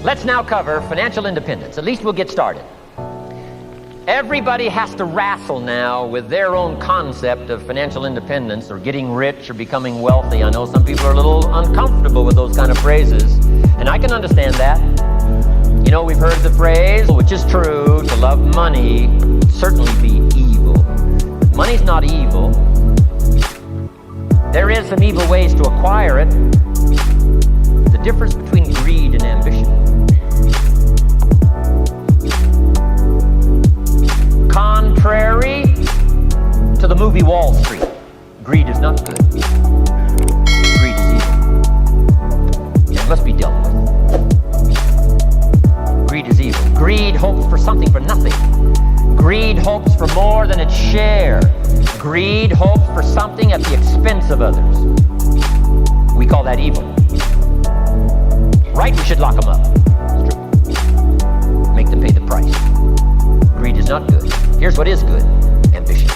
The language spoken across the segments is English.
Let's now cover financial independence. At least we'll get started. Everybody has to wrestle now with their own concept of financial independence or getting rich or becoming wealthy. I know some people are a little uncomfortable with those kind of phrases, and I can understand that. You know, we've heard the phrase, which is true, to love money would certainly be evil. Money's not evil. There is some evil ways to acquire it. The difference between greed and ambition. Contrary to the movie Wall Street, greed is not good. Greed is evil. It must be dealt with. Greed is evil. Greed hopes for something for nothing. Greed hopes for more than its share. Greed hopes for something at the expense of others. We call that evil. Right, we should lock them up. It's true. Make them pay the price. Greed is not good. Here's what is good. Ambition.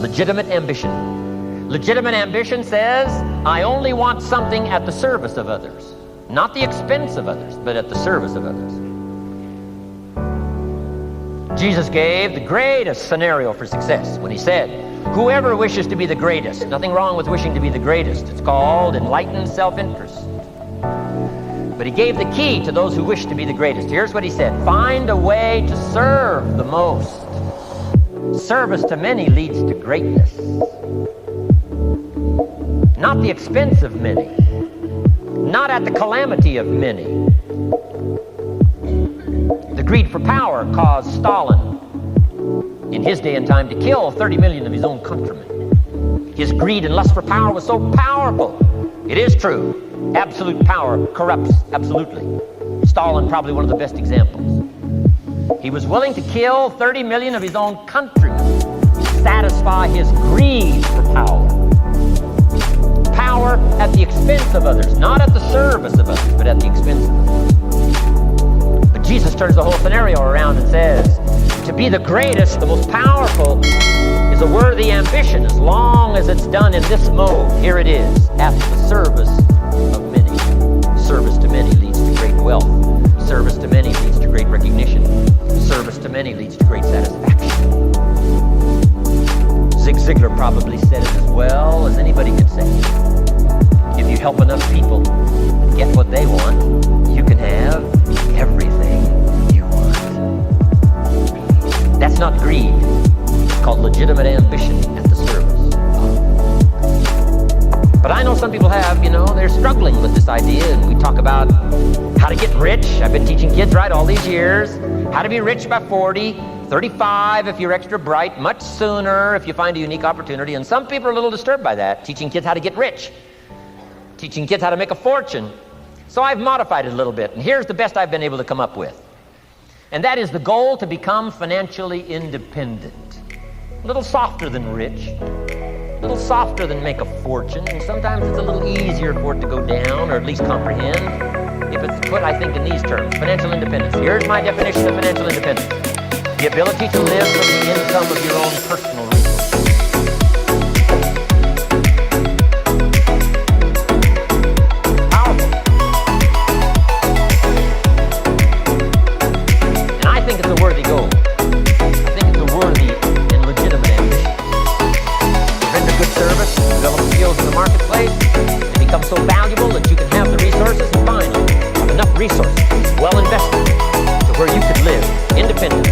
Legitimate ambition. Legitimate ambition says, I only want something at the service of others. Not the expense of others, but at the service of others. Jesus gave the greatest scenario for success when he said, whoever wishes to be the greatest, nothing wrong with wishing to be the greatest. It's called enlightened self-interest. But he gave the key to those who wish to be the greatest. Here's what he said. Find a way to serve the most. Service to many leads to greatness. Not the expense of many. Not at the calamity of many. The greed for power caused Stalin, in his day and time, to kill 30 million of his own countrymen. His greed and lust for power was so powerful. It is true. Absolute power corrupts absolutely. Stalin, probably one of the best examples. He was willing to kill 30 million of his own countrymen to satisfy his greed for power. Power at the expense of others, not at the service of others, but at the expense of others. But Jesus turns the whole scenario around and says, to be the greatest, the most powerful, is a worthy ambition as long as it's done in this mode. Here it is, at the service of many. Service to many leads to great wealth. Service to many leads to great recognition. Service to many leads to great satisfaction. Zig Ziglar probably said it as well as anybody could say. If you help enough people get what they want, you can have everything you want. That's not greed. It's called legitimate ambition at the service. But I know some people have, they're struggling with this idea, and we talk about how to get rich. I've been teaching kids, all these years. How to be rich by 40, 35 if you're extra bright, much sooner if you find a unique opportunity. And some people are a little disturbed by that, teaching kids how to get rich, teaching kids how to make a fortune. So I've modified it a little bit, and here's the best I've been able to come up with. And that is the goal to become financially independent. A little softer than rich. A little softer than make a fortune, and sometimes it's a little easier for it to go down, or at least comprehend, if it's put, I think, in these terms. Financial independence. Here's my definition of financial independence. The ability to live from the income of your own personal resources. Powerful. And I think it's a worthy goal. I think it's a worthy and legitimate ambition. Render good service, develop skills in the marketplace, and become so valuable that you can have the resources, and finally, have enough resources, well invested, to where you could live independent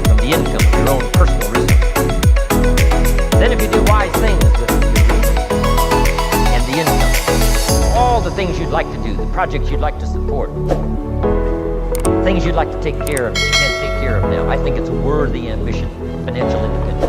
from the income of your own personal resources. Then if you do wise things with your resources and the income, all the things you'd like to do, the projects you'd like to support, things you'd like to take care of that you can't take care of now, I think it's a worthy ambition, financial independence.